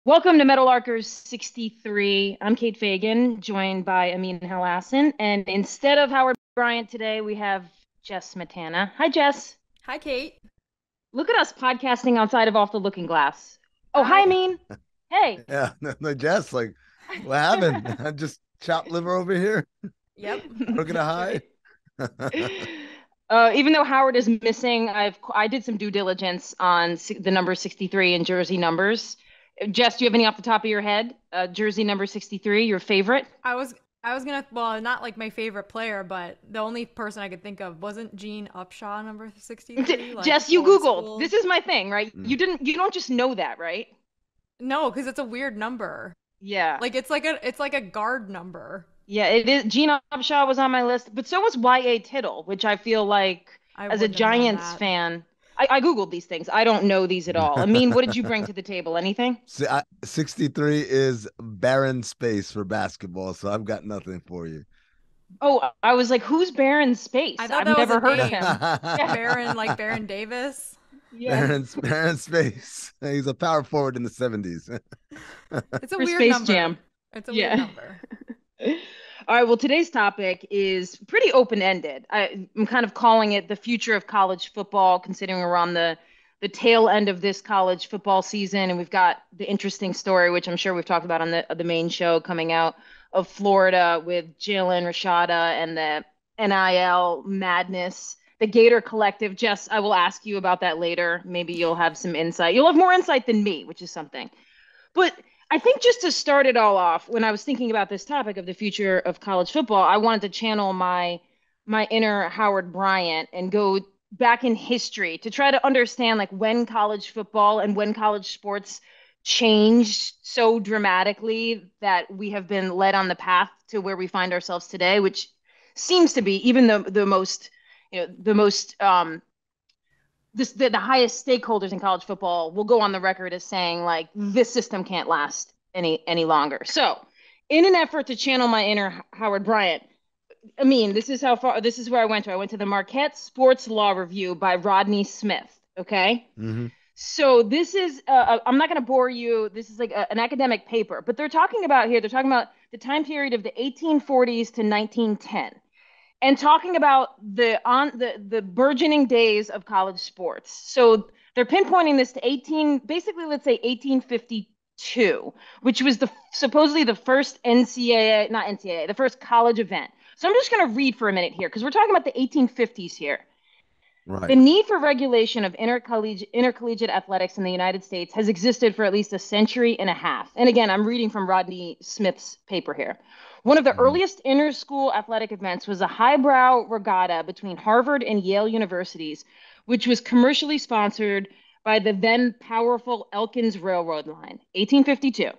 Welcome to Meadowlarkers 63. I'm Kate Fagan, joined by Amin Elhassan. And instead of Howard Bryant today, we have Jess Smetana. Hi, Jess. Hi, Kate. Look at us podcasting outside of Off the Looking Glass. Oh, hi, I Amin. Hey. Yeah, no, Jess, like, what happened? I just chopped liver over here. Yep, We're gonna that's hide. right. Even though Howard is missing, I did some due diligence on the number 63 and jersey numbers. Jess, do you have any off the top of your head? Jersey number 63, your favorite? I was I was gonna well, not like my favorite player, but the only person I could think of wasn't Gene Upshaw number 63, like Jess, you old Googled. school. This is my thing, right? Mm. You don't just know that, right? No, because it's a weird number. Yeah. Like it's like a guard number. Yeah, it is. Gene Upshaw was on my list, but so was Y.A. Tittle, which I feel like I as a wouldn't have known Giants that. fan, I Googled these things. I don't know these at all. I mean, what did you bring to the table? Anything? 63 is barren space for basketball, so I've got nothing for you. Oh, I was like, who's Baron I Space? thought I've that was a never heard of him. name. Yeah. Baron, like Baron Davis. Yeah. Barren space. He's a power forward in the 70s. It's a For weird Space number. Jam. It's a weird Yeah. number. All right, well, today's topic is pretty open-ended. I'm kind of calling it the future of college football, considering we're on the tail end of this college football season, and we've got the interesting story, which I'm sure we've talked about on the main show coming out of Florida with Jalen, Rashada, and the NIL madness, the Gator Collective. Jess, I will ask you about that later. Maybe you'll have some insight. You'll have more insight than me, which is something. But I think just to start it all off, when I was thinking about this topic of the future of college football, I wanted to channel my inner Howard Bryant and go back in history to try to understand like when college football and when college sports changed so dramatically that we have been led on the path to where we find ourselves today, which seems to be even the most the most the highest stakeholders in college football will go on the record as saying like this system can't last any longer. So, in an effort to channel my inner Howard Bryant, I mean, this is how far this is where I went to. I went to the Marquette Sports Law Review by Rodney Smith. Okay. Hmm. So this is I'm not going to bore you. This is like an academic paper, but they're talking about here. They're talking about the time period of the 1840s to 1910 and talking about the burgeoning days of college sports. So they're pinpointing this to 18, basically, let's say 1852, which was the supposedly the first NCAA, not NCAA, the first college event. So I'm just going to read for a minute here because we're talking about the 1850s here. The Right. need for regulation of intercollegiate athletics in the United States has existed for at least a century and a half. And again, I'm reading from Rodney Smith's paper here. One of the Hmm. earliest inter-school athletic events was a highbrow regatta between Harvard and Yale universities, which was commercially sponsored by the then powerful Elkins Railroad Line, 1852.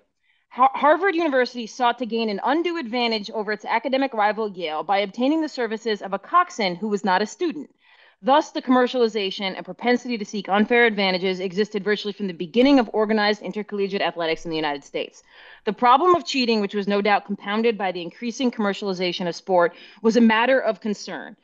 Harvard University sought to gain an undue advantage over its academic rival Yale by obtaining the services of a coxswain who was not a student. Thus, the commercialization and propensity to seek unfair advantages existed virtually from the beginning of organized intercollegiate athletics in the United States. The problem of cheating, which was no doubt compounded by the increasing commercialization of sport, was a matter of concern.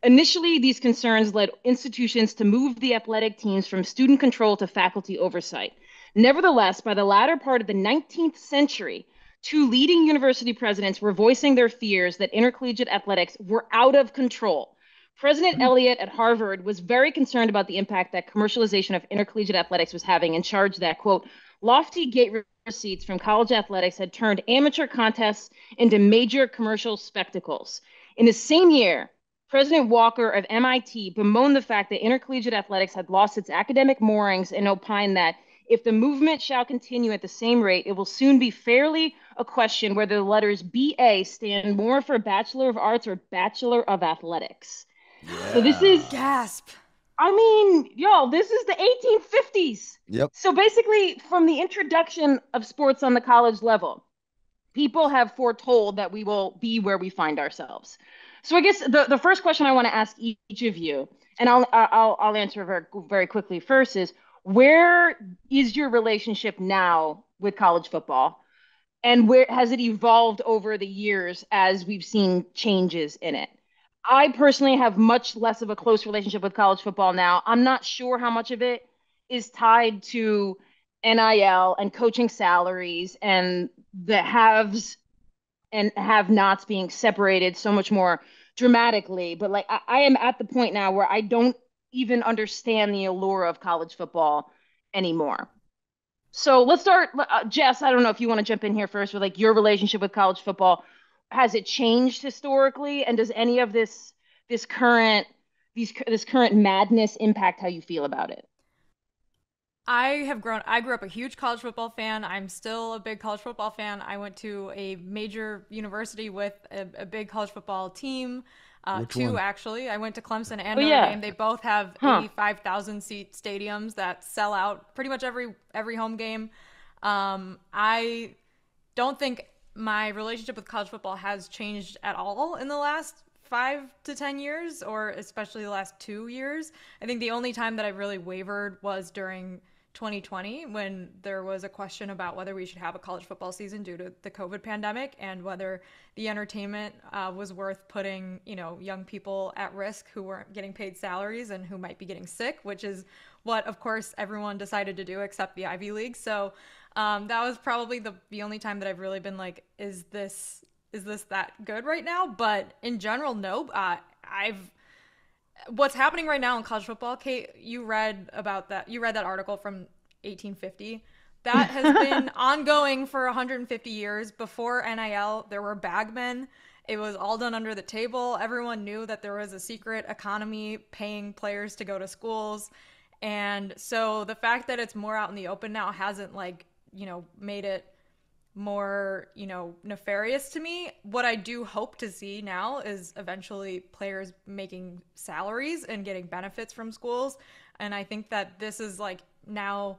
Initially, these concerns led institutions to move the athletic teams from student control to faculty oversight. Nevertheless, by the latter part of the 19th century, two leading university presidents were voicing their fears that intercollegiate athletics were out of control. President Elliott at Harvard was very concerned about the impact that commercialization of intercollegiate athletics was having and charged that, quote, lofty gate receipts from college athletics had turned amateur contests into major commercial spectacles. In the same year, President Walker of MIT bemoaned the fact that intercollegiate athletics had lost its academic moorings and opined that if the movement shall continue at the same rate, it will soon be fairly a question whether the letters BA stand more for Bachelor of Arts or Bachelor of Athletics. So this is, Yeah. Gasp. I mean, yo, this is the 1850s. Yep. So basically, from the introduction of sports on the college level, people have foretold that we will be where we find ourselves. So I guess the first question I want to ask each of you, and I'll answer very quickly first, is where is your relationship now with college football, and where has it evolved over the years as we've seen changes in it? I personally have much less of a close relationship with college football now. I'm not sure how much of it is tied to NIL and coaching salaries and the haves and have-nots being separated so much more dramatically. But like I am at the point now where I don't even understand the allure of college football anymore. So let's start, Jess. I don't know if you want to jump in here first with like your relationship with college football. Has it changed historically, and does any of this current this current madness impact how you feel about it? I grew up a huge college football fan. I'm still a big college football fan. I went to a major university with a big college football team. Which Two one? actually. I went to Clemson and Oh Notre yeah, Dame. They both have huh? 85,000 seat stadiums that sell out pretty much every home game. I don't think my relationship with college football has changed at all in the last 5 to 10 years, or especially the last 2 years. I think the only time that I really wavered was during 2020 when there was a question about whether we should have a college football season due to the COVID pandemic and whether the entertainment was worth putting, young people at risk who weren't getting paid salaries and who might be getting sick, which is what, of course, everyone decided to do except the Ivy League. So that was probably the only time that I've really been like, is this that good right now? But in general, no. I've What's happening right now in college football, Kate, you read about that. You read that article from 1850. That has been ongoing for 150 years. Before NIL, there were bagmen. It was all done under the table. Everyone knew that there was a secret economy paying players to go to schools. And so the fact that it's more out in the open now hasn't made it more, nefarious to me. What I do hope to see now is eventually players making salaries and getting benefits from schools. And I think that this is like now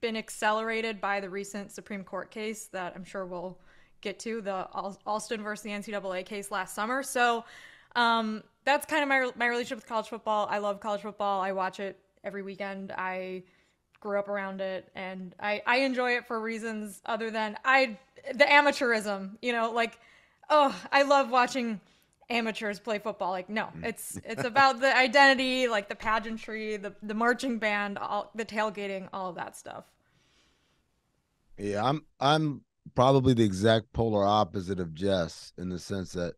been accelerated by the recent Supreme Court case that I'm sure we'll get to, the Alston versus the NCAA case last summer. So that's kind of my relationship with college football. I love college football. I watch it every weekend. I grew up around it, and I enjoy it for reasons other than the amateurism, oh, I love watching amateurs play football. Like, no, it's about the identity, like the pageantry, the marching band, the tailgating, all of that stuff. Yeah, I'm probably the exact polar opposite of Jess in the sense that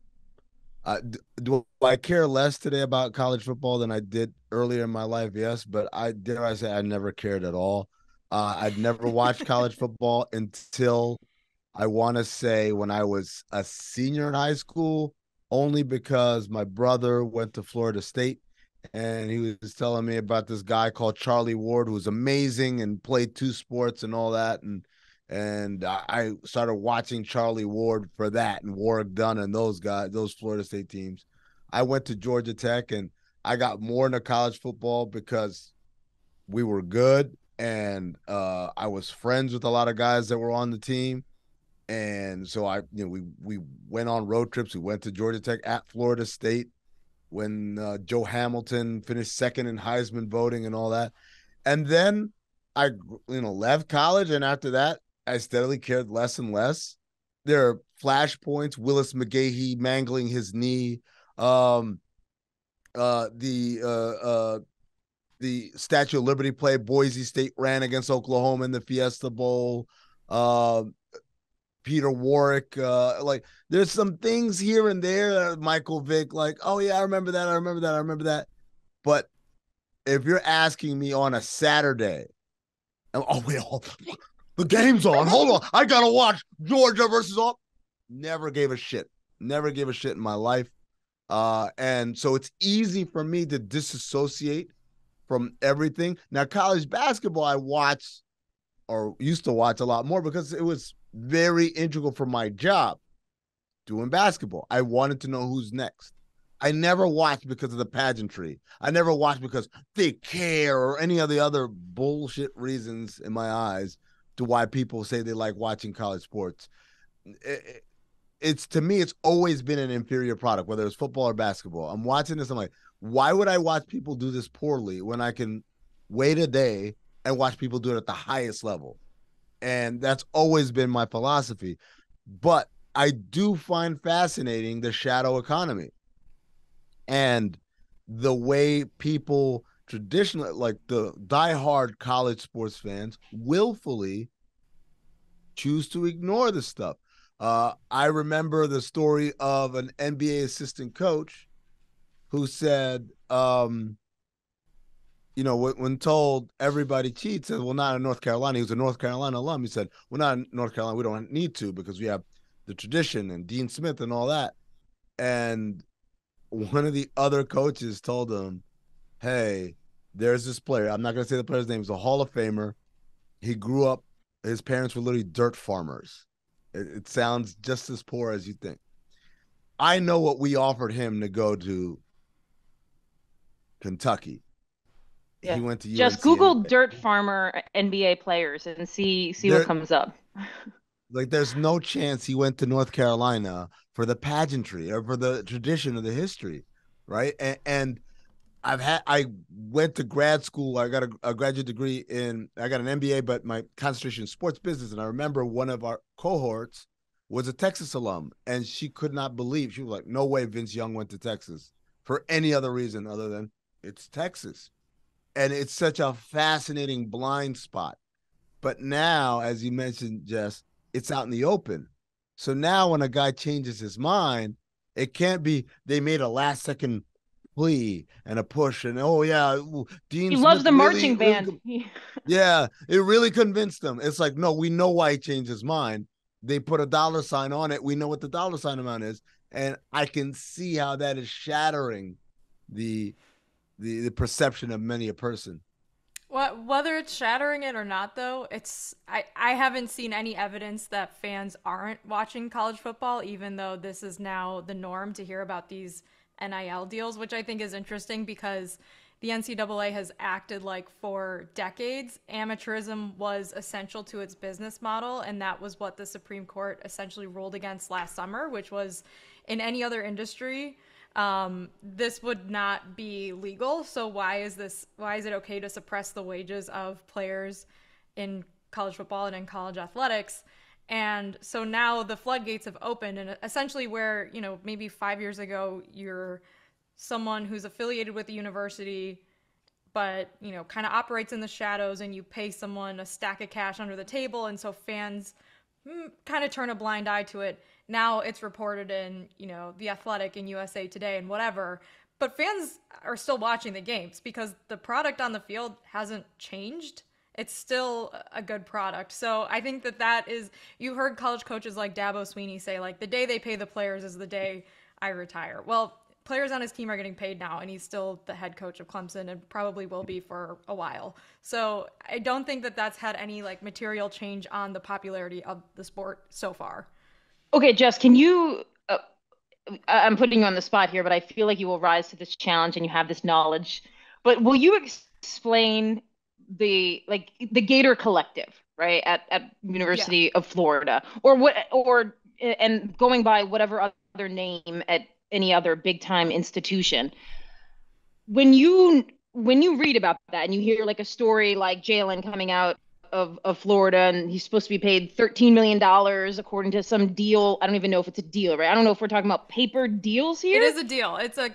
do I care less today about college football than I did earlier in my life? Yes, but dare I say I never cared at all. I'd never watched college football until I want to say when I was a senior in high school, only because my brother went to Florida State and he was telling me about this guy called Charlie Ward who was amazing and played two sports and all that. And I started watching Charlie Ward for that and Warwick Dunn and those guys, those Florida State teams. I went to Georgia Tech and I got more into college football because we were good and I was friends with a lot of guys that were on the team. And so we went on road trips. We went to Georgia Tech at Florida State when Joe Hamilton finished second in Heisman voting and all that. And then I left college, and after that, I steadily cared less and less. There are flashpoints: Willis McGahee mangling his knee, um, uh, the uh, uh, the Statue of Liberty play. Boise State ran against Oklahoma in the Fiesta Bowl. Uh, Peter Warwick, like there's some things here and there. Michael Vick, like, oh yeah, I remember that. I remember that. I remember that. But if you're asking me on a Saturday, oh wait, the game's on. Hold on, I gotta watch Georgia versus all. Never gave a shit. Never gave a shit in my life. And so it's easy for me to disassociate from everything. Now, college basketball, I watch or used to watch a lot more because it was very integral for my job doing basketball. I wanted to know who's next. I never watched because of the pageantry. I never watched because they care or any of the other bullshit reasons in my eyes to why people say they like watching college sports. It's to me, it's always been an inferior product, whether it's football or basketball. I'm watching this. I'm like, why would I watch people do this poorly when I can wait a day and watch people do it at the highest level? And that's always been my philosophy. But I do find fascinating the shadow economy and the way people traditionally, like the diehard college sports fans, willfully choose to ignore the stuff. I remember the story of an NBA assistant coach who said, when told everybody cheats, said, well, not in North Carolina. He was a North Carolina alum. He said, we're not in North Carolina. We don't need to because we have the tradition and Dean Smith and all that. And one of the other coaches told him, hey, there's this player. I'm not going to say the player's name. He's a Hall of Famer. He grew up, his parents were literally dirt farmers. It sounds just as poor as you think. I know what we offered him to go to Kentucky. Yeah. He went to UNC. Just Google dirt farmer NBA players and see what comes up. Like, there's no chance he went to North Carolina for the pageantry or for the tradition of the history, right? And I went to grad school. I got a graduate degree I got an MBA, but my concentration in sports business. And I remember one of our cohorts was a Texas alum, and she could not believe. She was like, no way Vince Young went to Texas for any other reason other than it's Texas. And it's such a fascinating blind spot. But now, as you mentioned, Jess, it's out in the open. So now when a guy changes his mind, it can't be they made a last second plea and a push and Dean he Smith loves the really, marching band. Yeah, it really convinced him. It's like, no, we know why he changed his mind. They put a dollar sign on it. We know what the dollar sign amount is. And I can see how that is shattering the perception of many a person. Whether it's shattering it or not, though, I haven't seen any evidence that fans aren't watching college football, even though this is now the norm to hear about these NIL deals, which I think is interesting because the NCAA has acted like for decades amateurism was essential to its business model, and that was what the Supreme Court essentially ruled against last summer, which was in any other industry this would not be legal. So why is it okay to suppress the wages of players in college football and in college athletics? And so now the floodgates have opened, and essentially where, maybe 5 years ago, you're someone who's affiliated with the university, but, kind of operates in the shadows, and you pay someone a stack of cash under the table. And so fans kind of turn a blind eye to it. Now it's reported in, The Athletic and USA Today and whatever. But fans are still watching the games because the product on the field hasn't changed. It's still a good product. So I think that is, you heard college coaches like Dabo Swinney say, like, the day they pay the players is the day I retire. Well, players on his team are getting paid now, and he's still the head coach of Clemson and probably will be for a while. So I don't think that's had any material change on the popularity of the sport so far. Okay, Jess, can you I'm putting you on the spot here, but I feel like you will rise to this challenge and you have this knowledge. But will you explain the Gator Collective, right, at University of Florida, and going by whatever other name at any other big time institution? When you read about that and you hear a story like Jaden coming out of Florida, and he's supposed to be paid $13 million according to some deal. I don't even know if it's a deal, right? I don't know if we're talking about paper deals here. It is a deal. It's a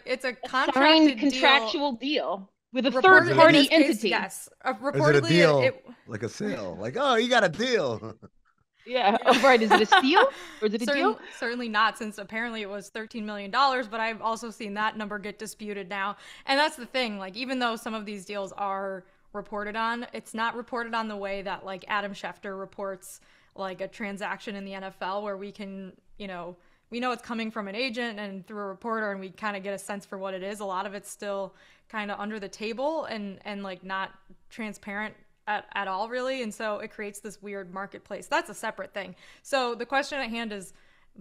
signed contractual deal with a third party entity. Yes. Reportedly, is it a deal like a sale? Like, oh, you got a deal. Yeah. Oh, right. Is it a steal or is it a deal? Certainly not, since apparently it was $13 million, but I've also seen that number get disputed now. And that's the thing. Even though some of these deals are reported on, it's not reported on the way that Adam Schefter reports a transaction in the NFL, where we can, we know it's coming from an agent and through a reporter, and we kind of get a sense for what it is. A lot of it's still kind of under the table and not transparent at all, really. And so it creates this weird marketplace. That's a separate thing. So the question at hand is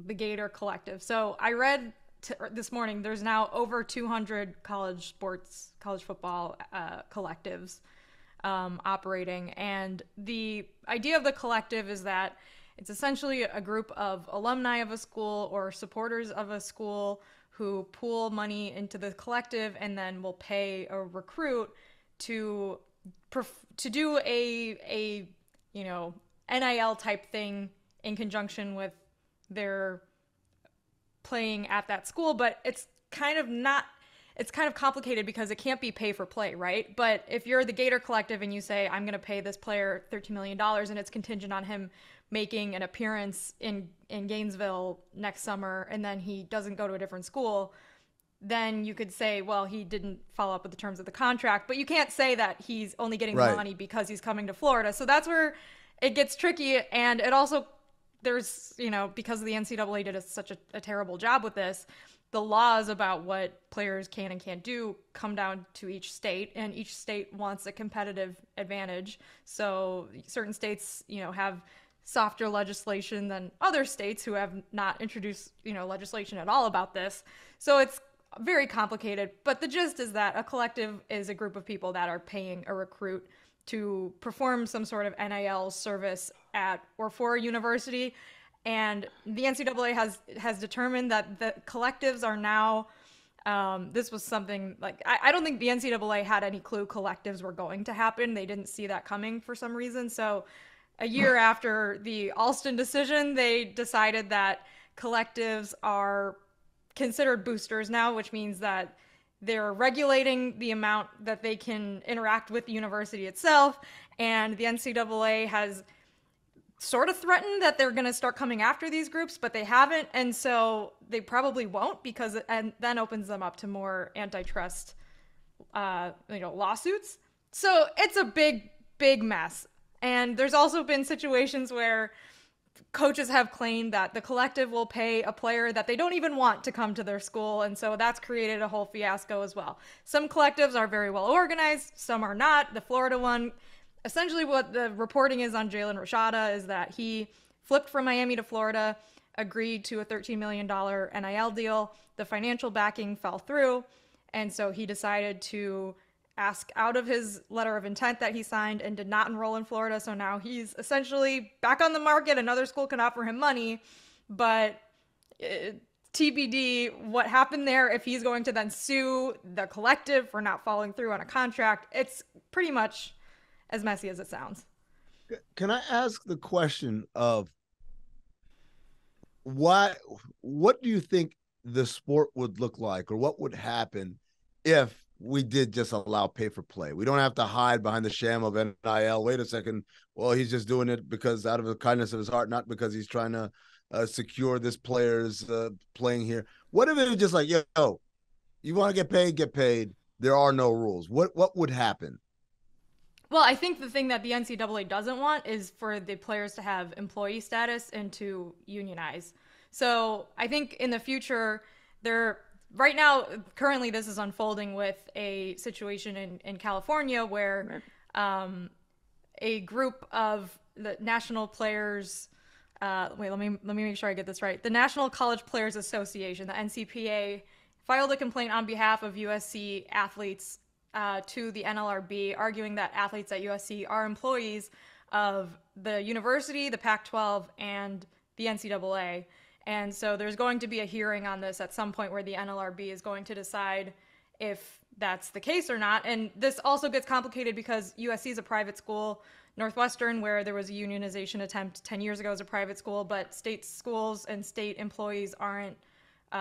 the Gator Collective. So I read this morning, there's now over 200 college football collectives operating. And the idea of the collective is that it's essentially a group of alumni of a school or supporters of a school who pool money into the collective and then will pay a recruit to do a NIL type thing in conjunction with their playing at that school. But it's kind of not, it's kind of complicated because it can't be pay for play, right? But if you're the Gator Collective and you say, I'm going to pay this player $13 million and it's contingent on him making an appearance in Gainesville next summer, and then he doesn't go to a different school, then you could say, well, he didn't follow up with the terms of the contract. But you can't say that he's only getting the money because he's coming to Florida. So that's where it gets tricky. And it also, there's, because the NCAA did such a terrible job with this, the laws about what players can and can't do come down to each state, and each state wants a competitive advantage. So certain states, have softer legislation than other states who have not introduced, legislation at all about this. So it's very complicated, but the gist is that a collective is a group of people that are paying a recruit to perform some sort of NIL service at or for a university. And the NCAA has determined that the collectives are now, this was something like, I don't think the NCAA had any clue collectives were going to happen. They didn't see that coming for some reason. So a year after the Alston decision, they decided that collectives are considered boosters now, which means that they're regulating the amount that they can interact with the university itself. And the NCAA has sort of threatened that they're going to start coming after these groups, but they haven't. And so they probably won't, because and then opens them up to more antitrust, lawsuits. So it's a big, big mess. And there's also been situations where coaches have claimed that the collective will pay a player that they don't even want to come to their school. And so that's created a whole fiasco as well. Some collectives are very well organized, some are not. The Florida one, essentially what the reporting is on Jalen Rashada is that he flipped from Miami to Florida, agreed to a $13 million NIL deal. The financial backing fell through. And so he decided to ask out of his letter of intent that he signed and did not enroll in Florida. So now he's essentially back on the market. Another school can offer him money, but TBD what happened there, if he's going to then sue the collective for not following through on a contract. It's pretty much as messy as it sounds. Can I ask the question of what do you think the sport would look like, or what would happen if we did just allow pay for play? We don't have to hide behind the sham of NIL. Wait a second. Well, he's just doing it because out of the kindness of his heart, not because he's trying to secure this player's playing here. What if it was just like, yo, you want to get paid, get paid. There are no rules. What would happen? Well, I think the thing that the NCAA doesn't want is for the players to have employee status and to unionize. So I think in the future, right now, currently this is unfolding with a situation in California where a group of the national players, let me make sure I get this right. The National College Players Association, the NCPA, filed a complaint on behalf of USC athletes to the NLRB, arguing that athletes at USC are employees of the university, the Pac-12, and the NCAA. And so there's going to be a hearing on this at some point where the NLRB is going to decide if that's the case or not. And this also gets complicated because USC is a private school. Northwestern, where there was a unionization attempt 10 years ago, is a private school, but state schools and state employees aren't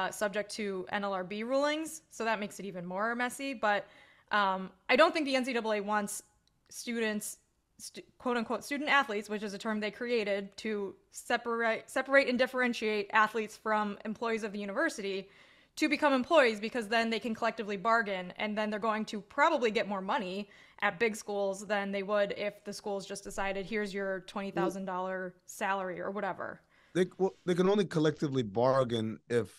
subject to NLRB rulings. So that makes it even more messy. But I don't think the NCAA wants students, quote unquote, student athletes, which is a term they created to separate and differentiate athletes from employees of the university, to become employees, because then they can collectively bargain, and then they're going to probably get more money at big schools than they would if the schools just decided, here's your $20,000 salary or whatever. They can only collectively bargain if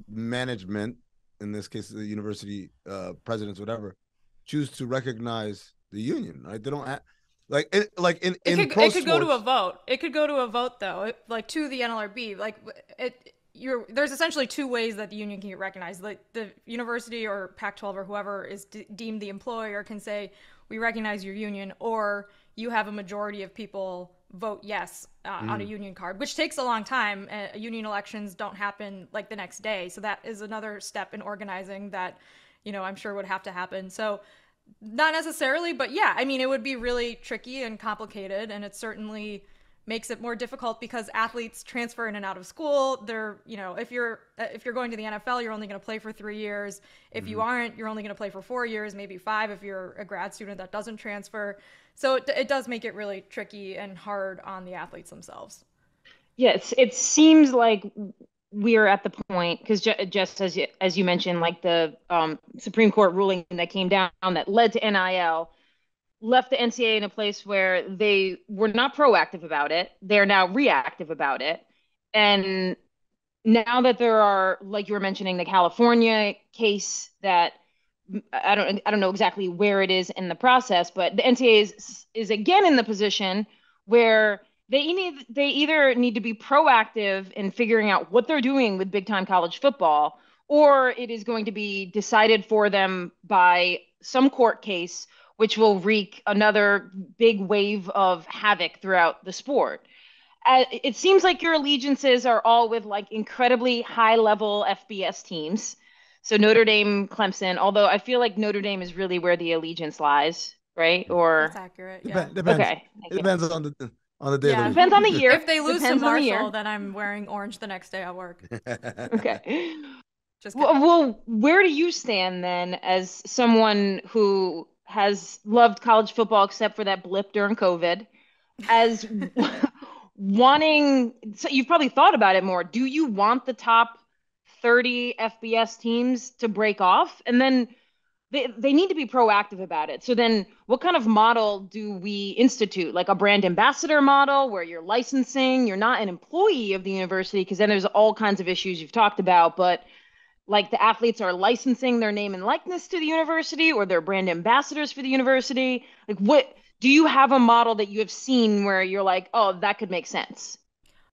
management, in this case the university presidents, whatever, choose to recognize the union. Right? They don't have, it could go to a vote. It could go to a vote though, to the NLRB. There's essentially two ways that the union can get recognized. Like the university or Pac-12 or whoever is deemed the employer can say, we recognize your union, or you have a majority of people vote yes on a union card, which takes a long time. Union elections don't happen like the next day. So that is another step in organizing that, I'm sure would have to happen. So not necessarily, but yeah, I mean, it would be really tricky and complicated, and it's certainly makes it more difficult because athletes transfer in and out of school. They're, if you're going to the NFL, you're only going to play for 3 years. If you aren't, you're only going to play for 4 years, maybe 5 if you're a grad student that doesn't transfer. So it does make it really tricky and hard on the athletes themselves. Yes, it seems like we're at the point because just as you mentioned, like the Supreme Court ruling that came down that led to NIL left the NCAA in a place where they were not proactive about it. They're now reactive about it. And now that there are, like you were mentioning, the California case that I don't know exactly where it is in the process, but the NCAA is again in the position where they either need to be proactive in figuring out what they're doing with big time college football, or it is going to be decided for them by some court case, which will wreak another big wave of havoc throughout the sport. It seems like your allegiances are all with like incredibly high level FBS teams. So Notre Dame, Clemson, although I feel like Notre Dame is really where the allegiance lies, right? That's accurate. Yeah. Depends. Okay. It depends on the day of the week. Depends on the year. If they lose to Depends on the year. Marshall, then I'm wearing orange the next day at work. Okay. Just kidding. Well, where do you stand then as someone who has loved college football except for that blip during COVID, as so you've probably thought about it more. Do you want the top 30 FBS teams to break off? And then they need to be proactive about it. So then what kind of model do we institute? Like a brand ambassador model where you're licensing, you're not an employee of the university, because then there's all kinds of issues you've talked about, but like the athletes are licensing their name and likeness to the university, or they're brand ambassadors for the university. Like, what do you have a model that you have seen where you're like, oh, that could make sense?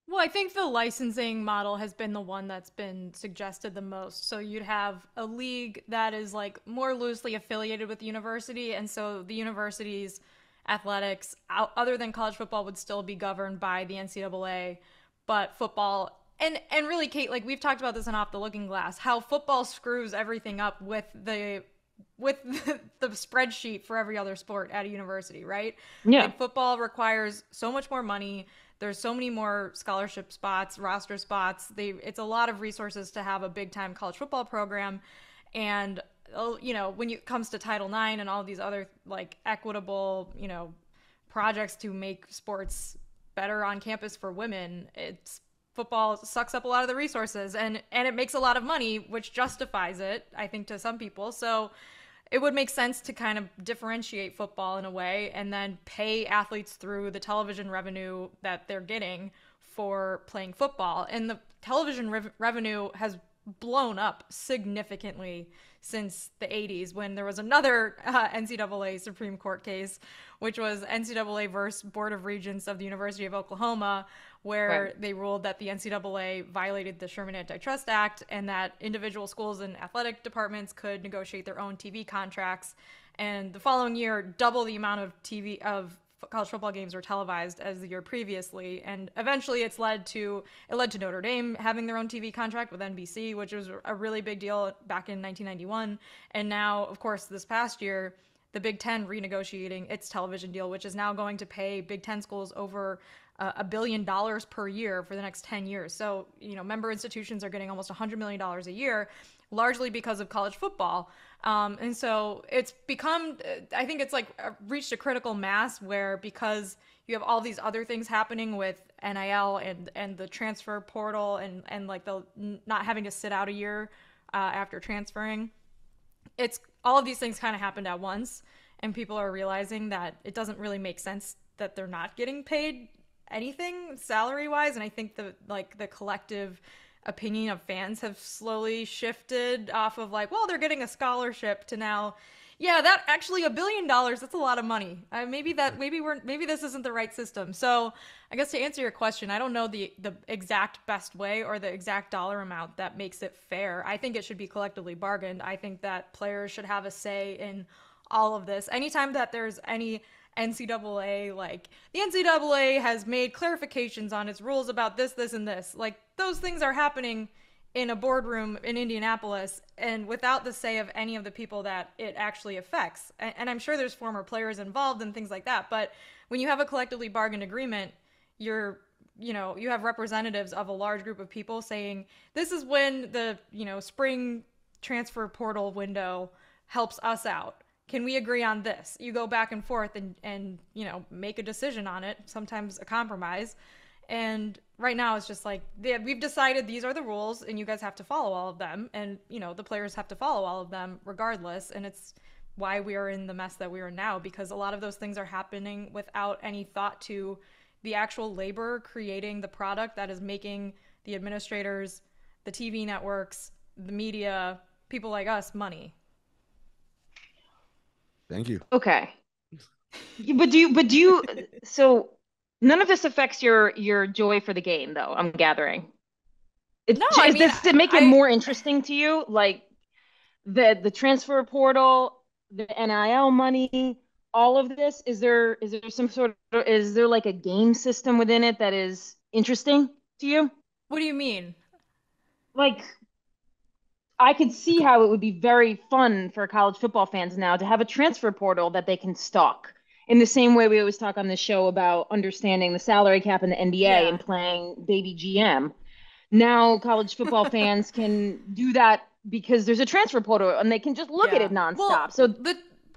Well, I think the licensing model has been the one that's been suggested the most. So you'd have a league that is like more loosely affiliated with the university, and so the university's athletics, other than college football, would still be governed by the NCAA, but football. And really, Kate, like we've talked about this in Off the Looking Glass, how football screws everything up with the spreadsheet for every other sport at a university, right? Yeah. Like football requires so much more money. There's so many more scholarship spots, roster spots. It's a lot of resources to have a big time college football program. And, when it comes to Title IX and all these other like equitable, projects to make sports better on campus for women, football sucks up a lot of the resources and it makes a lot of money, which justifies it, I think, to some people. So it would make sense to kind of differentiate football in a way and then pay athletes through the television revenue that they're getting for playing football. And the television revenue has blown up significantly since the 80s when there was another NCAA Supreme Court case, which was NCAA versus Board of Regents of the University of Oklahoma, where they ruled that the NCAA violated the Sherman Antitrust Act and that individual schools and athletic departments could negotiate their own TV contracts. And the following year, double the amount of college football games were televised as the year previously. And eventually it led to Notre Dame having their own TV contract with NBC, which was a really big deal back in 1991. And now, of course, this past year, the Big Ten renegotiating its television deal, which is now going to pay Big Ten schools over $1 billion per year for the next 10 years. So, member institutions are getting almost $100 million a year, largely because of college football. And so it's become, I think it's like reached a critical mass where, because you have all these other things happening with NIL and the transfer portal and like the not having to sit out a year after transferring, it's all of these things kind of happened at once, and people are realizing that it doesn't really make sense that they're not getting paid anything salary wise. And I think the collective opinion of fans have slowly shifted off of like, well, they're getting a scholarship to now, yeah, that actually $1 billion, that's a lot of money. Maybe this isn't the right system. So I guess to answer your question, I don't know the exact best way or the exact dollar amount that makes it fair. I think it should be collectively bargained. I think that players should have a say in all of this. Anytime that there's any NCAA, like the NCAA has made clarifications on its rules about this, and this, like those things are happening in a boardroom in Indianapolis and without the say of any of the people that it actually affects. And I'm sure there's former players involved and things like that. But when you have a collectively bargained agreement, you have representatives of a large group of people saying this is when the, spring transfer portal window helps us out. Can we agree on this? You go back and forth and make a decision on it, sometimes a compromise. And right now it's just like, we've decided these are the rules and you guys have to follow all of them. And, the players have to follow all of them regardless. And it's why we are in the mess that we are now, because a lot of those things are happening without any thought to the actual labor creating the product that is making the administrators, the TV networks, the media, people like us money. Thank you. Okay. But do you, so none of this affects your joy for the game, though, I'm gathering. Does it make it more interesting to you? Like the transfer portal, the NIL money, all of this? Is there like a game system within it that is interesting to you? What do you mean? Like, I could see how it would be very fun for college football fans now to have a transfer portal that they can stalk. In the same way we always talk on this show about understanding the salary cap in the NBA and playing baby GM. Now college football fans can do that because there's a transfer portal and they can just look at it nonstop. Well, so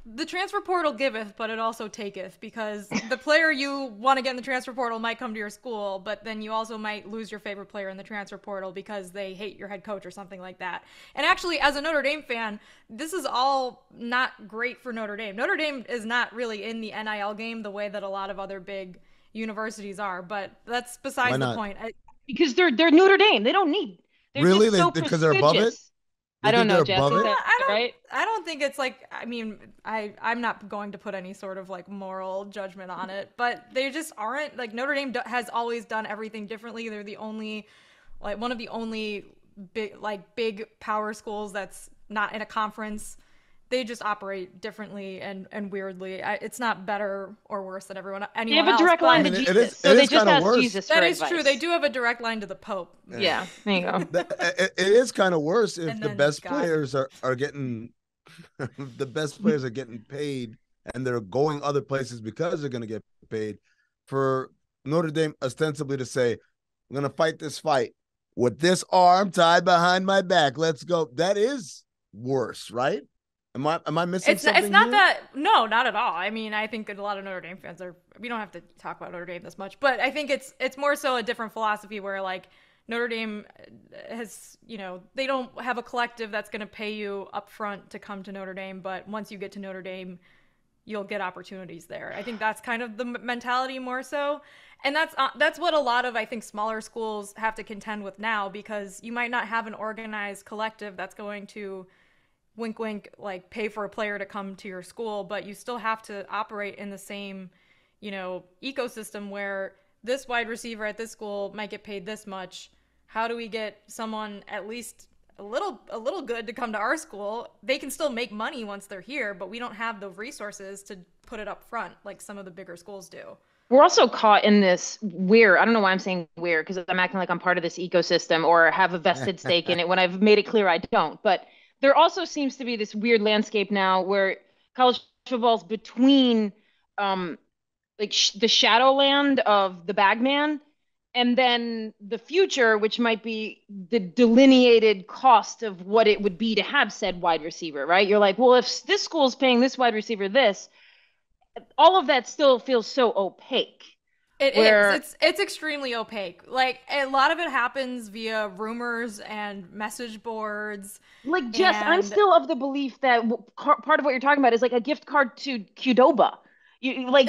the transfer portal giveth, but it also taketh, because the player you want to get in the transfer portal might come to your school, but then you also might lose your favorite player in the transfer portal because they hate your head coach or something like that. And actually, as a Notre Dame fan, this is all not great for Notre Dame. Notre Dame is not really in the NIL game the way that a lot of other big universities are, but that's besides the point. Because they're Notre Dame. They don't need. Really? Because they're above it? I don't know, Jess. Right? I don't think it's like, I'm not going to put any sort of like moral judgment on it, but they just aren't. Like, Notre Dame has always done everything differently. They're the only, like, one of the only big power schools that's not in a conference. They just operate differently and weirdly. It's not better or worse than anyone else. They have a direct line to Jesus, so they just ask Jesus for advice. That is true. They do have a direct line to the Pope. Yeah, there you go. It is kind of worse if the best players are getting the best players are getting paid and they're going other places because they're going to get paid. For Notre Dame ostensibly to say, I'm going to fight this fight with this arm tied behind my back. Let's go. That is worse, right? Am I missing something? It's not here? that. No, not at all. I mean, I think that a lot of Notre Dame fans are. We don't have to talk about Notre Dame this much, but I think it's more so a different philosophy where, like, Notre Dame has, they don't have a collective that's going to pay you up front to come to Notre Dame, but once you get to Notre Dame, you'll get opportunities there. I think that's kind of the mentality more so. And that's what a lot of, I think, smaller schools have to contend with now, because you might not have an organized collective that's going to, wink, wink, like, pay for a player to come to your school, but you still have to operate in the same, ecosystem where this wide receiver at this school might get paid this much. How do we get someone at least a little good to come to our school? They can still make money once they're here, but we don't have the resources to put it up front like some of the bigger schools do. We're also caught in this weird, I don't know why I'm saying weird, because I'm acting like I'm part of this ecosystem or have a vested stake in it when I've made it clear I don't. But there also seems to be this weird landscape now where college football's between the shadowland of the bagman and then the future, which might be the delineated cost of what it would be to have said wide receiver, right? You're like, well, if this school's paying this wide receiver this, all of that still feels so opaque. It is. It's extremely opaque. Like, a lot of it happens via rumors and message boards. Like, Jess, I'm still of the belief that part of what you're talking about is like a gift card to Qdoba. Like,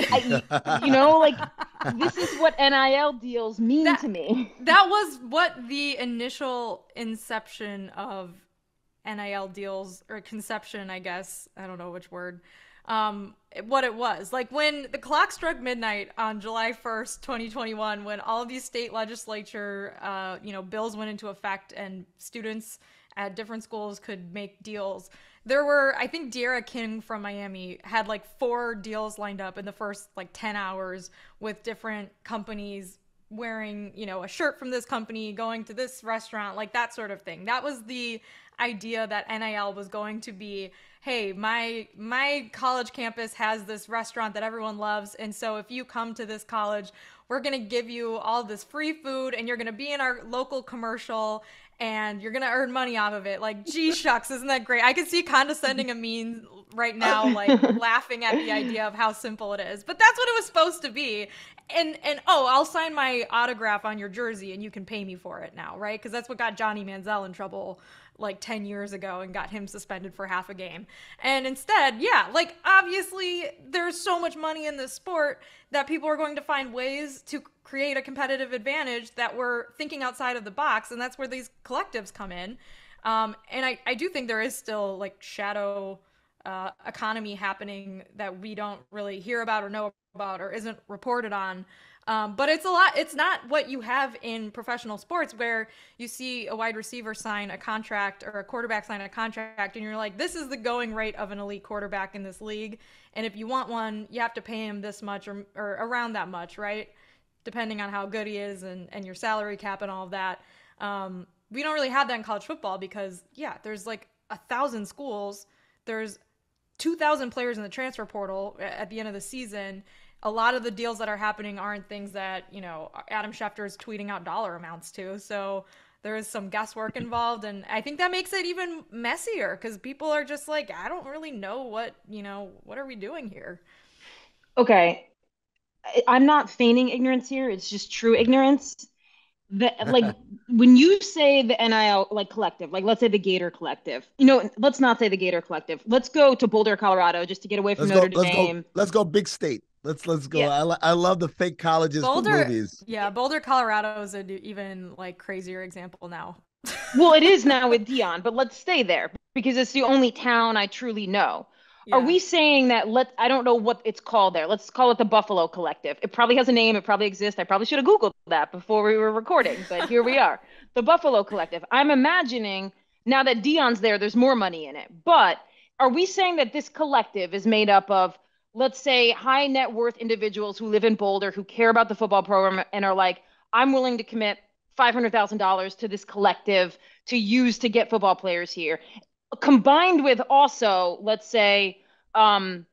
this is what NIL deals mean to me. That was what the initial inception of NIL deals, or conception, I guess. I don't know which word. What it was. Like, when the clock struck midnight on July 1st, 2021, when all of these state legislature, bills went into effect and students at different schools could make deals. There were, I think De'Ara King from Miami had like 4 deals lined up in the first 10 hours with different companies wearing, a shirt from this company, going to this restaurant, like that sort of thing. That was the idea that NIL was going to be. Hey, my college campus has this restaurant that everyone loves, and so if you come to this college, we're going to give you all this free food and you're going to be in our local commercial and you're going to earn money off of it. Like, gee shucks, isn't that great? I can see condescending Amin right now, like laughing at the idea of how simple it is. But that's what it was supposed to be. And oh, I'll sign my autograph on your jersey and you can pay me for it now, right? Because that's what got Johnny Manziel in trouble like 10 years ago and got him suspended for half a game. And instead, yeah, like obviously there's so much money in this sport that people are going to find ways to create a competitive advantage that we're thinking outside of the box. And that's where these collectives come in. And I do think there is still like shadow economy happening that we don't really hear about or know about or isn't reported on. But it's not what you have in professional sports where you see a wide receiver sign a contract or a quarterback sign a contract and you're like, this is the going rate of an elite quarterback in this league. And if you want one, you have to pay him this much or around that much, right? Depending on how good he is and your salary cap and all of that. We don't really have that in college football because, yeah, there's like 1,000 schools. There's 2,000 players in the transfer portal at the end of the season. A lot of the deals that are happening aren't things that, you know, Adam Schefter is tweeting out dollar amounts to. So there is some guesswork involved. And I think that makes it even messier because people are just like, I don't really know what are we doing here? Okay. I'm not feigning ignorance here. It's just true ignorance. Like when you say the NIL like collective, like let's say the Gator Collective, let's not say the Gator Collective. Let's go to Boulder, Colorado, just to get away from Notre Dame. Let's go big state. Let's go. Yeah. I love the fake colleges Boulder, for movies. Yeah, Boulder, Colorado is an even like crazier example now. Well, it is now with Dion, but let's stay there because it's the only town I truly know. Yeah. Are we saying that I don't know what it's called there. Let's call it the Buffalo Collective. It probably has a name. It probably exists. I probably should have Googled that before we were recording, but here we are. The Buffalo Collective. I'm imagining now that Dion's there's more money in it. But are we saying that this collective is made up of, let's say, high net worth individuals who live in Boulder, who care about the football program and are like, I'm willing to commit $500,000 to this collective to use to get football players here? Combined with also, let's say, like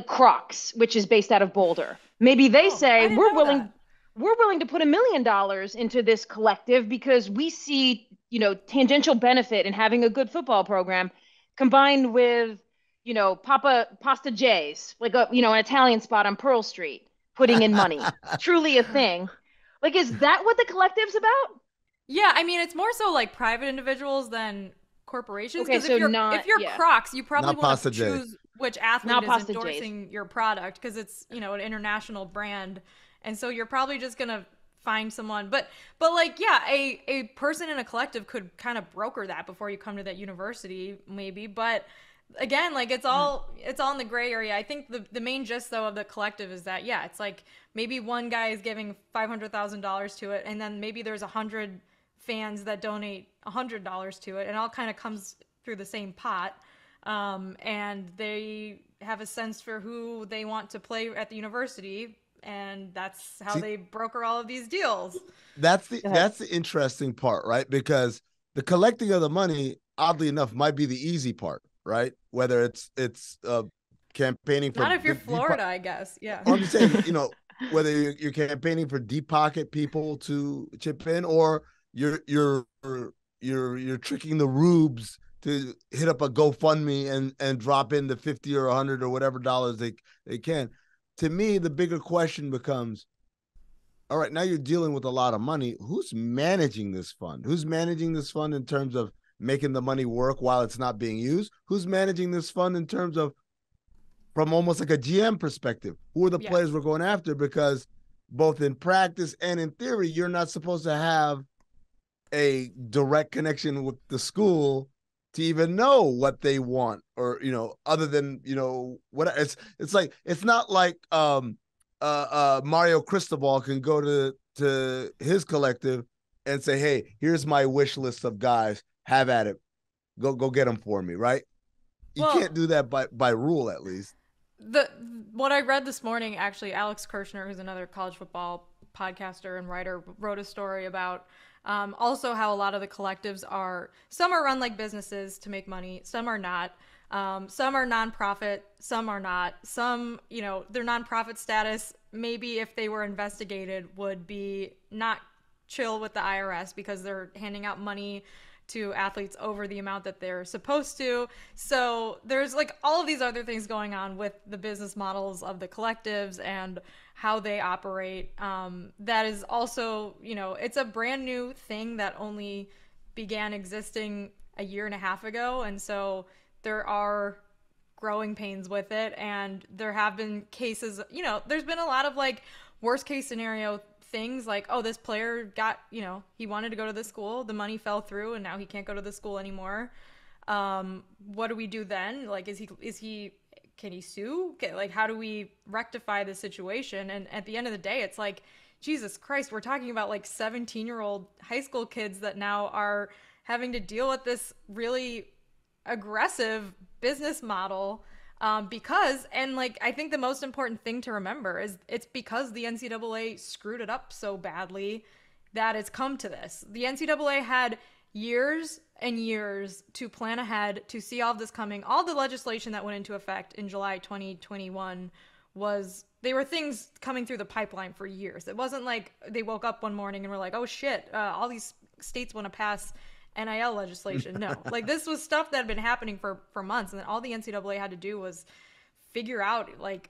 Crocs, which is based out of Boulder. Maybe they say we're willing to put $1 million into this collective because we see, tangential benefit in having a good football program, combined with, Pasta J's, like an Italian spot on Pearl Street, putting in money. Truly a thing. Like, is that what the collective's about? Yeah, I mean, it's more so like private individuals than corporations. Okay, so if you're Crocs, you probably want to choose which athlete is endorsing your product because it's, an international brand. And so you're probably just going to find someone. But like, yeah, a person in a collective could kind of broker that before you come to that university, maybe. But again, like it's all in the gray area. I think the main gist though of the collective is that, yeah, it's like maybe one guy is giving $500,000 to it, and then maybe there's 100 fans that donate $100 to it, and it all kind of comes through the same pot. And they have a sense for who they want to play at the university, and that's how they broker all of these deals. That's the interesting part, right? Because the collecting of the money, oddly enough, might be the easy part, right? Whether it's campaigning for, not if you're Florida, I guess. Yeah. I'm just saying, whether you're campaigning for deep pocket people to chip in, or you're tricking the rubes to hit up a GoFundMe and drop in the 50 or 100 or whatever dollars they can. To me, the bigger question becomes, all right, now you're dealing with a lot of money. Who's managing this fund? Who's managing this fund in terms of making the money work while it's not being used? Who's managing this fund in terms of, from almost like a GM perspective, who are the players we're going after? Because both in practice and in theory, you're not supposed to have a direct connection with the school to even know what they want, or other than what it's like. It's not like Mario Cristobal can go to his collective and say, hey, here's my wish list of guys, have at it, go get them for me, right? You can't do that by rule, at least. What I read this morning, actually, Alex Kirshner, who's another college football podcaster and writer, wrote a story about also how a lot of the collectives some are run like businesses to make money, some are not. Some are nonprofit, some are not. Some, their nonprofit status maybe if they were investigated would be not chill with the IRS because they're handing out money to athletes over the amount that they're supposed to. So there's like all of these other things going on with the business models of the collectives and how they operate. That is also, it's a brand new thing that only began existing a year and a half ago. And so there are growing pains with it. And there have been cases, there's been a lot of like worst case scenario things like, oh, this player got, he wanted to go to this school, the money fell through and now he can't go to the school anymore. What do we do then? Like, can he sue? Like, how do we rectify the situation? And at the end of the day, it's like, Jesus Christ, we're talking about like 17-year-old high school kids that now are having to deal with this really aggressive business model because, and like, I think the most important thing to remember is it's because the NCAA screwed it up so badly that it's come to this. The NCAA had years and years to plan ahead, to see all of this coming. All the legislation that went into effect in July 2021 they were things coming through the pipeline for years. It wasn't like they woke up one morning and were like, oh shit, all these states want to pass NIL legislation. No, like this was stuff that had been happening for months, and then all the NCAA had to do was figure out like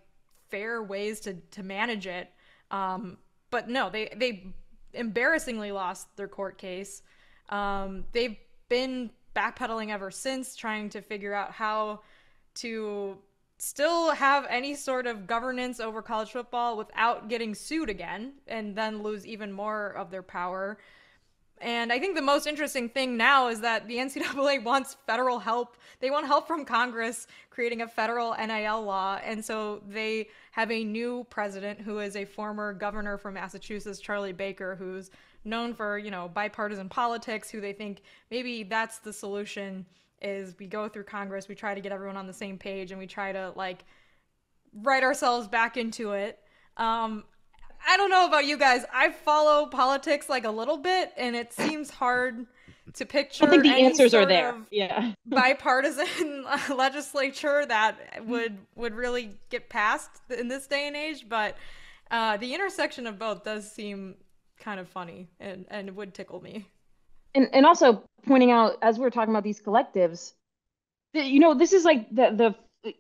fair ways to manage it. But no, they embarrassingly lost their court case. They've been backpedaling ever since, trying to figure out how to still have any sort of governance over college football without getting sued again and then lose even more of their power. And I think the most interesting thing now is that the NCAA wants federal help. They want help from Congress creating a federal NIL law. And so they have a new president who is a former governor from Massachusetts, Charlie Baker, who's known for, bipartisan politics, who they think maybe that's the solution is we go through Congress, we try to get everyone on the same page, and we try to like write ourselves back into it. I don't know about you guys. I follow politics like a little bit, and it seems hard to picture. I think the answers are there. Yeah, bipartisan legislature that would really get passed in this day and age. But the intersection of both does seem kind of funny, and it would tickle me. And also pointing out, as we're talking about these collectives, this is like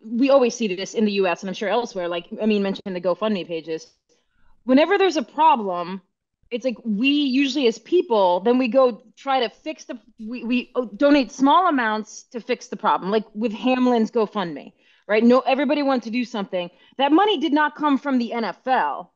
we always see this in the U.S. and I'm sure elsewhere. Like Amin mentioned the GoFundMe pages. Whenever there's a problem, it's like we usually as people, then we go try to fix we donate small amounts to fix the problem. Like with Hamlin's GoFundMe, right? No, everybody wanted to do something. That money did not come from the NFL,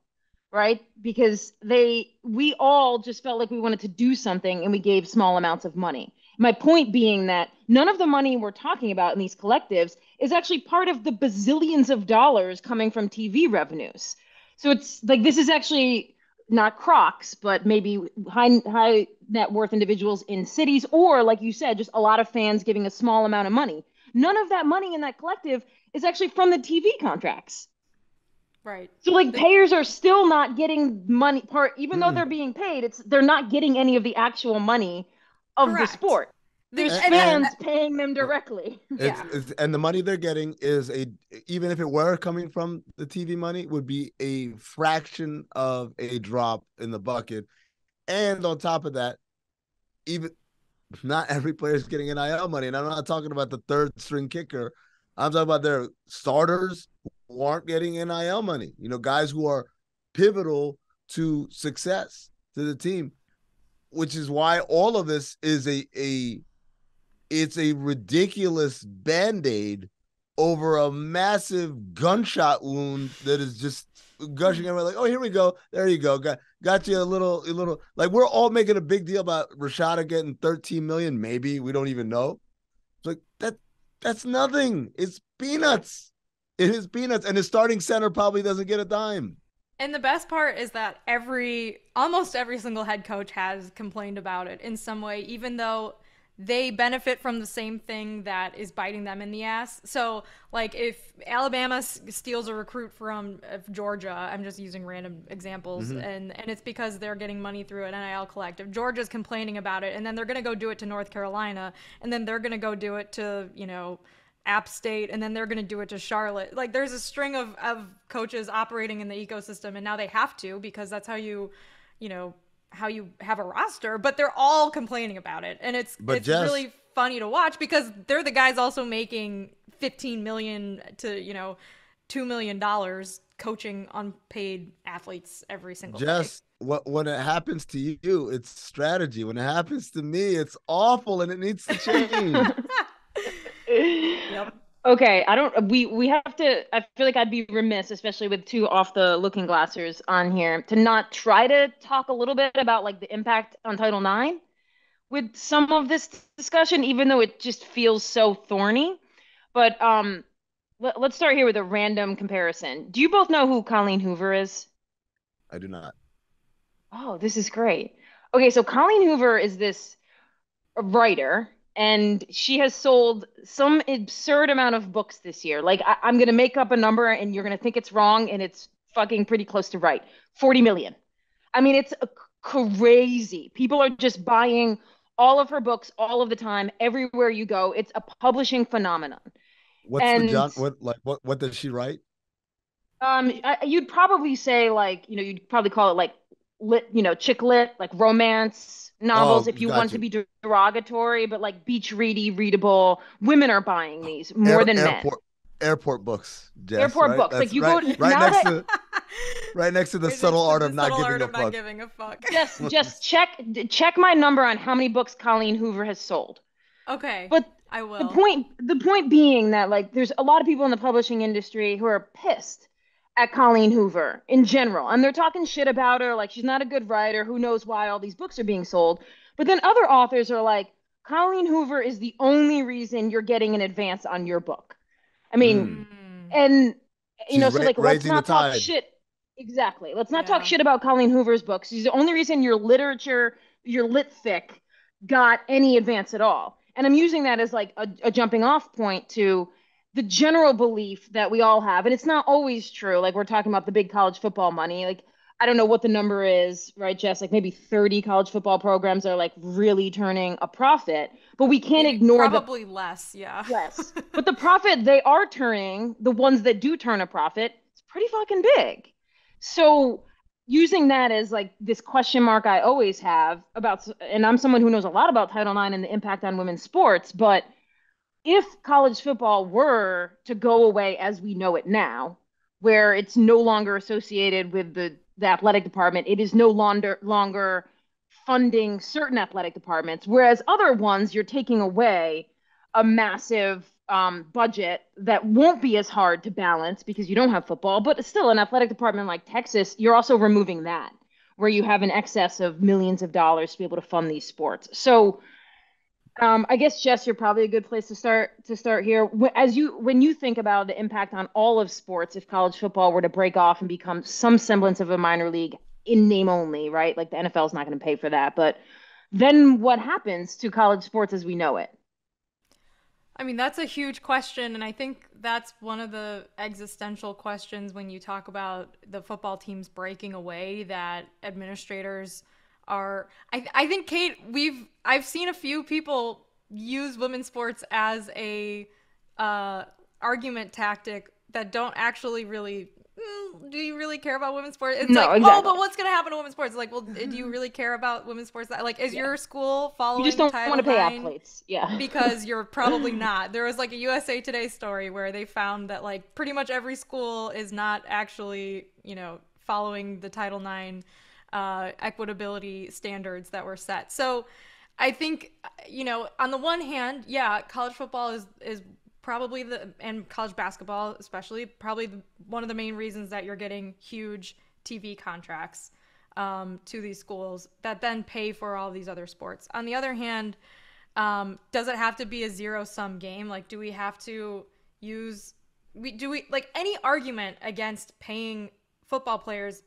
right? Because we all just felt like we wanted to do something and we gave small amounts of money. My point being that none of the money we're talking about in these collectives is actually part of the bazillions of dollars coming from TV revenues. So it's like, this is actually not Crocs, but maybe high net worth individuals in cities, or like you said, just a lot of fans giving a small amount of money. None of that money in that collective is actually from the TV contracts. Right. So like payers are still not getting money even though they're being paid, they're not getting any of the actual money of the sport. There's fans paying them directly. And the money they're getting is even if it were coming from the TV money, would be a fraction of a drop in the bucket. And on top of that, even not every player is getting NIL money. And I'm not talking about the third string kicker. I'm talking about their starters who aren't getting NIL money. Guys who are pivotal to success to the team, which is why all of this is it's a ridiculous Band-Aid over a massive gunshot wound that is just gushing everywhere. Like, oh, here we go. There you go. Got you a little, like we're all making a big deal about Rashada getting 13 million. Maybe we don't even know. It's like that's nothing. It's peanuts. It is peanuts. And his starting center probably doesn't get a dime. And the best part is that almost every single head coach has complained about it in some way, even though they benefit from the same thing that is biting them in the ass. So, like, if Alabama steals a recruit from Georgia, I'm just using random examples, and it's because they're getting money through an NIL collective. Georgia's complaining about it, and then they're going to go do it to North Carolina, and then they're going to go do it to, App State, and then they're going to do it to Charlotte. Like, there's a string of coaches operating in the ecosystem, and now they have to, because that's how you how you have a roster, but they're all complaining about it. And it's really funny to watch, because they're the guys also making $15 million to, $2 million coaching unpaid athletes every single day. When it happens to you, it's strategy. When it happens to me, it's awful, and it needs to change. Yep. Okay, we have to, I feel like I'd be remiss, especially with two off the looking glassers on here, to not try to talk a little bit about like the impact on Title IX with some of this discussion, even though it just feels so thorny. But let's start here with a random comparison. Do you both know who Colleen Hoover is? I do not. Oh, this is great. Okay, so Colleen Hoover is this writer, and she has sold some absurd amount of books this year. Like, I'm going to make up a number, and you're going to think it's wrong, and it's fucking pretty close to right. 40 million. I mean, it's crazy. People are just buying all of her books all of the time, everywhere you go. It's a publishing phenomenon. What does she write? You'd probably say, like, you'd probably call it like lit, chick lit, like romance novels, if you want to be derogatory, but like beach readable. Women are buying these more than men. Airport books, Jess, airport right? books. That's like you right, go right next to the subtle art of not giving a fuck. Just check my number on how many books Colleen Hoover has sold. Okay, but I will. The point being that, like, there's a lot of people in the publishing industry who are pissed at Colleen Hoover in general, and they're talking shit about her, like she's not a good writer, who knows why all these books are being sold. But then other authors are like, Colleen Hoover is the only reason you're getting an advance on your book. I mean, and so like, let's not talk shit. Exactly. Let's not talk shit about Colleen Hoover's books. She's the only reason your literature, your lit fic, got any advance at all. And I'm using that as like a jumping off point to the general belief that we all have. And it's not always true. Like, we're talking about the big college football money. Like, I don't know what the number is, right, Jess? Like, maybe 30 college football programs are like really turning a profit, but we can't ignore probably less. Yeah. Less. But the profit they are turning, the ones that do turn a profit, it's pretty fucking big. So using that as like this question mark I always have about, and I'm someone who knows a lot about Title IX and the impact on women's sports, but if college football were to go away as we know it now, where it's no longer associated with the athletic department, it is no longer funding certain athletic departments, whereas other ones you're taking away a massive budget that won't be as hard to balance because you don't have football. But still, an athletic department like Texas, you're also removing that, where you have an excess of millions of dollars to be able to fund these sports. So I guess, Jess, you're probably a good place to start here. When you think about the impact on all of sports, if college football were to break off and become some semblance of a minor league in name only, right? Like, the NFL is not going to pay for that, but then what happens to college sports as we know it? I mean, that's a huge question, and I think that's one of the existential questions when you talk about the football teams breaking away, that administrators are, I think, Kate, I've seen a few people use women's sports as a argument tactic that don't actually really, do you really care about women's sports? It's no, like, exactly. Oh, but what's going to happen to women's sports? Like, well, do you really care about women's sports? Like, is your school following You just don't Title want to pay IX? athletes. Yeah. Because you're probably not. There was like a USA Today story where they found that like pretty much every school is not actually, following the Title IX equitability standards that were set. So I think, on the one hand, yeah, college football is probably and college basketball especially, probably one of the main reasons that you're getting huge TV contracts to these schools that then pay for all these other sports. On the other hand, does it have to be a zero-sum game? Like, do we have to like, any argument against paying football players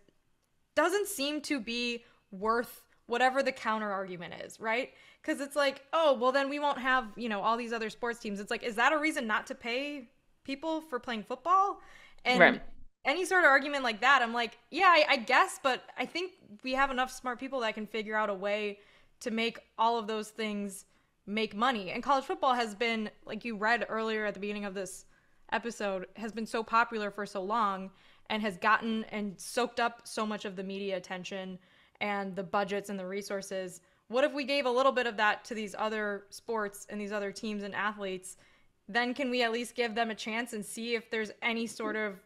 doesn't seem to be worth whatever the counter argument is, right? Because it's like, oh, well, then we won't have, all these other sports teams. It's like, is that a reason not to pay people for playing football? And right. Any sort of argument like that, I'm like, yeah, I guess, but I think we have enough smart people that can figure out a way to make all of those things make money. And college football has been, like you read earlier at the beginning of this episode, has been so popular for so long and has gotten and soaked up so much of the media attention and the budgets and the resources. What if we gave a little bit of that to these other sports and these other teams and athletes? Then can we at least give them a chance and see if there's any sort of,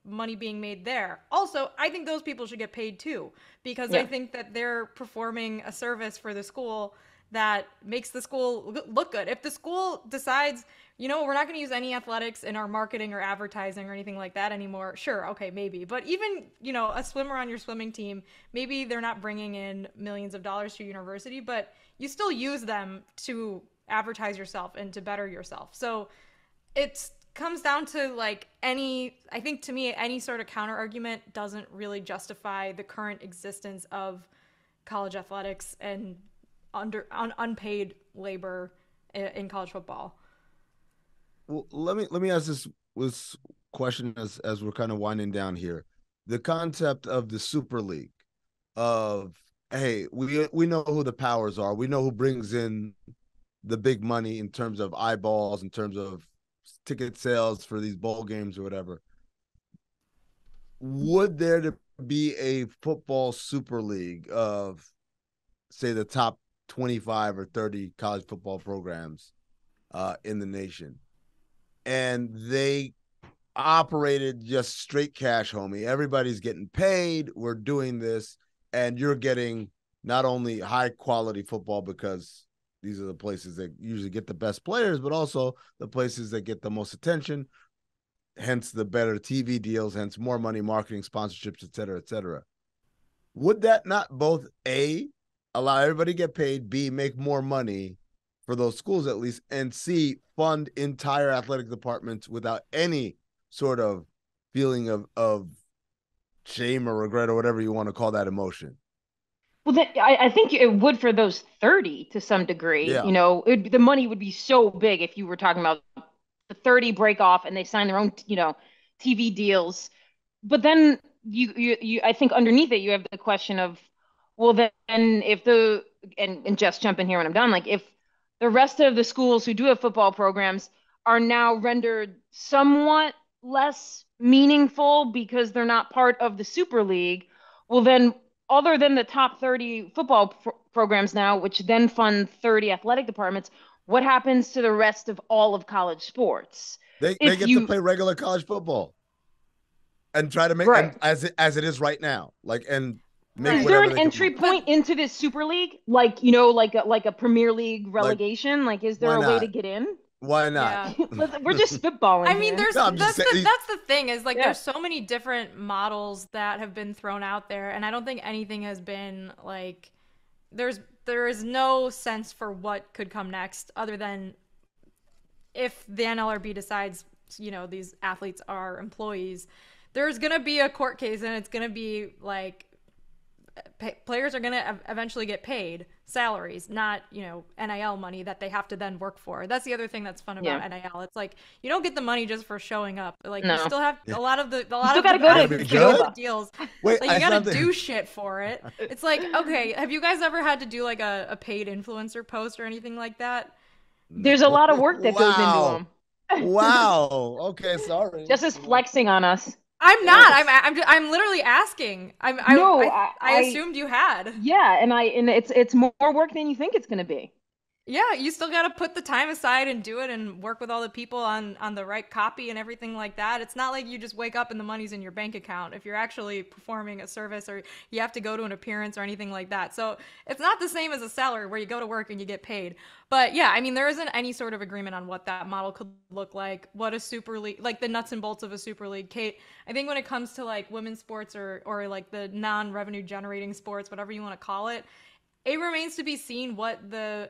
money being made there? Also, I think those people should get paid too, because I think that they're performing a service for the school that makes the school look good. If the school decides, we're not going to use any athletics in our marketing or advertising or anything like that anymore, sure, okay, maybe. But even, a swimmer on your swimming team, maybe they're not bringing in millions of dollars to your university, but you still use them to advertise yourself and to better yourself. So it's comes down to like I think to me, any sort of counter argument doesn't really justify the current existence of college athletics and unpaid labor in college football. Well, let me ask this question as we're kind of winding down here. The concept of the Super League, of hey, we know who the powers are. We know who brings in the big money in terms of eyeballs, in terms of ticket sales for these bowl games or whatever. Would there be a football Super League of, say, the top 25 or 30 college football programs in the nation, and they operated just straight cash, homie? Everybody's getting paid. We're doing this, and you're getting not only high quality football, because these are the places that usually get the best players, but also the places that get the most attention, hence the better TV deals, hence more money, marketing, sponsorships, et cetera, et cetera. Would that not both A, allow everybody to get paid, B, make more money for those schools at least, and C, fund entire athletic departments without any sort of feeling of shame or regret or whatever you want to call that emotion? Well, I think it would for those 30 to some degree. Yeah. The money would be so big if you were talking about the 30 break off and they sign their own, TV deals. But then I think underneath it, you have the question of, well, then if and just jump in here when I'm done, like if the rest of the schools who do have football programs are now rendered somewhat less meaningful because they're not part of the Super League, well, then other than the top 30 football programs now, which then fund 30 athletic departments, what happens to the rest of all of college sports? They get to play regular college football and try to make right. as it is right now. Like, and make is there an entry point into this Super League? Like, like a Premier League relegation? Like is there a way to get in? Why not? Yeah. We're just spitballing. I mean, that's the thing is like there's so many different models that have been thrown out there, and I don't think anything has been like there is no sense for what could come next other than if the NLRB decides, these athletes are employees, there's going to be a court case and it's going to be like players are going to eventually get paid salaries, not, NIL money that they have to then work for. That's the other thing that's fun about NIL. It's like, you don't get the money just for showing up. Like you still have a lot of the deals. Wait, like you got to do shit for it. It's like, okay, have you guys ever had to do like a paid influencer post or anything like that? There's a lot of work that goes into them. Wow. Okay, sorry. Just as flexing on us. I'm not. I'm literally asking. I assumed you had. Yeah, and it's more work than you think it's going to be. Yeah, you still got to put the time aside and do it and work with all the people on the right copy and everything like that. It's not like you just wake up and the money's in your bank account if you're actually performing a service or you have to go to an appearance or anything like that. So it's not the same as a salary where you go to work and you get paid. But yeah, I mean, there isn't any sort of agreement on what that model could look like, what a Super League, like the nuts and bolts of a Super League. Kate, I think when it comes to like women's sports or like the non-revenue generating sports, whatever you want to call it, it remains to be seen what the,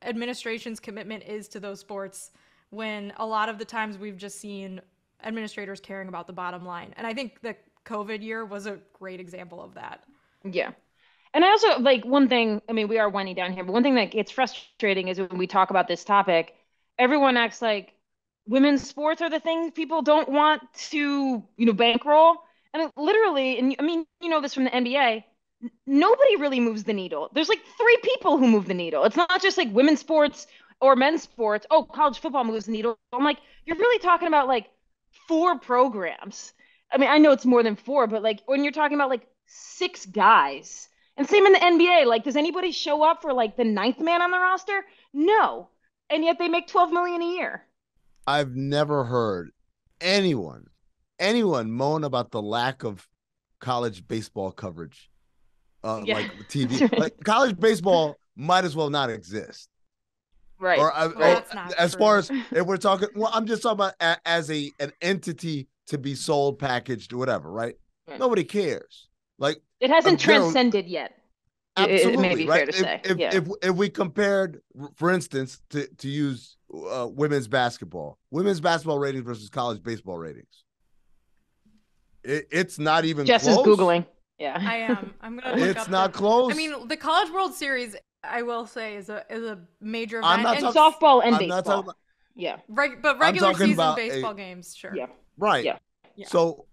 administration's commitment is to those sports when a lot of the times we've just seen administrators caring about the bottom line. And I think the COVID year was a great example of that. Yeah. And I also like one thing, I mean, we are winding down here, but one thing that gets frustrating is when we talk about this topic, everyone acts like women's sports are the things people don't want to, bankroll. And literally, and I mean, this from the NBA, nobody really moves the needle. There's like three people who move the needle. It's not just like women's sports or men's sports. Oh, college football moves the needle. I'm like, you're really talking about like four programs. I mean, I know it's more than four, but like when you're talking about like six guys, and same in the NBA, like, does anybody show up for like the ninth man on the roster? No. And yet they make 12 million a year. I've never heard anyone moan about the lack of college baseball coverage. Like TV, like college baseball might as well not exist. Right. Or, that's not as true. far as if we're talking, well, I'm just talking about as an entity to be sold, packaged, whatever, right? Nobody cares. Like, it hasn't transcended yet. Absolutely, it may be fair to say. If we compared, for instance, to use women's basketball ratings versus college baseball ratings, it's not even Jess close. is Googling. Yeah, I am. I'm gonna look it's not close. I mean, the College World Series, I will say, is a major event. I'm not talking softball and baseball. Not talking about, yeah, but regular season baseball games, sure. Yeah, right. Yeah. So,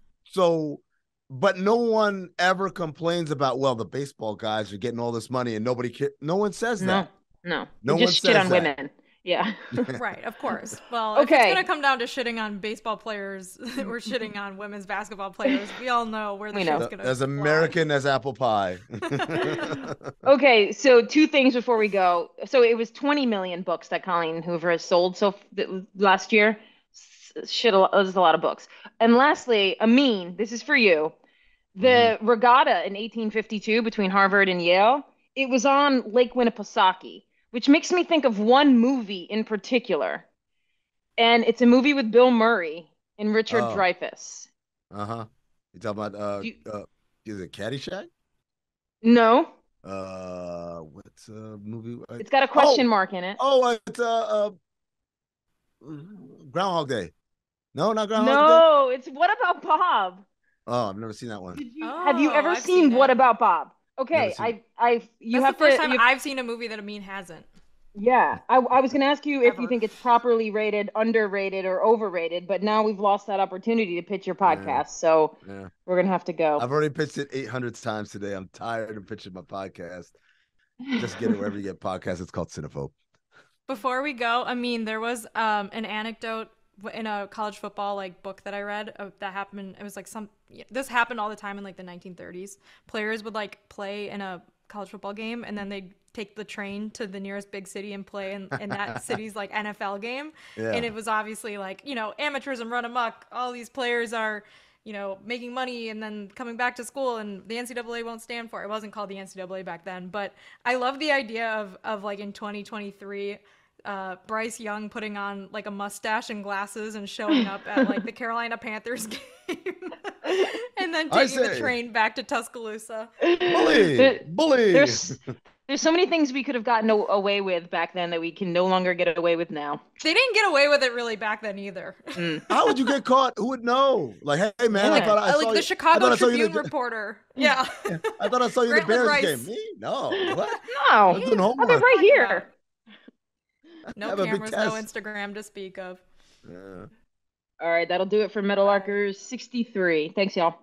but no one ever complains about, well, the baseball guys are getting all this money and nobody cares. No one says that. No one just shit on that. women. Yeah. Right, of course. Well, if it's gonna come down to shitting on baseball players or shitting on women's basketball players, we all know where the shit's gonna as American fly. As apple pie. Okay, so two things before we go. So it was 20 million books that Colleen Hoover has sold last year. Shit, there's a lot of books. And lastly, Amin, this is for you. The regatta in 1852 between Harvard and Yale, it was on Lake Winnipesaukee, which makes me think of one movie in particular. And it's a movie with Bill Murray and Richard Dreyfuss. Uh-huh. You talking about is it Caddyshack? No. What's a movie? It's got a question mark in it. Oh, it's Groundhog Day. No, not Groundhog Day. No, it's What About Bob? Oh, I've never seen that one. Have you ever seen What About Bob? Okay, That's the first time I've seen a movie that Amin hasn't. Yeah, I was going to ask you if you think it's properly rated, underrated, or overrated, but now we've lost that opportunity to pitch your podcast, so we're going to have to go. I've already pitched it 800 times today. I'm tired of pitching my podcast. Just get it wherever you get podcasts. It's called Cinephobe. Before we go, there was an anecdote in a college football book that I read that happened. It was this happened all the time in the 1930s. Players would play in a college football game and then they'd take the train to the nearest big city and play in that city's NFL game. Yeah. And it was obviously amateurism run amok. All these players are making money and then coming back to school, and the NCAA won't stand for it. It wasn't called the NCAA back then, but I love the idea of in 2023 Bryce Young putting on a mustache and glasses and showing up at the Carolina Panthers game and then taking the train back to Tuscaloosa. Bully. There's so many things we could have gotten away with back then that we can no longer get away with now. They didn't get away with it really back then either. How would you get caught? Who would know? Hey man, I thought I saw the Chicago Tribune reporter. Yeah. I thought I saw you at the Bears game. Me? No. What? No. I've been right here. No cameras, no Instagram to speak of. All right, that'll do it for Meadowlarkers 63. Thanks, y'all.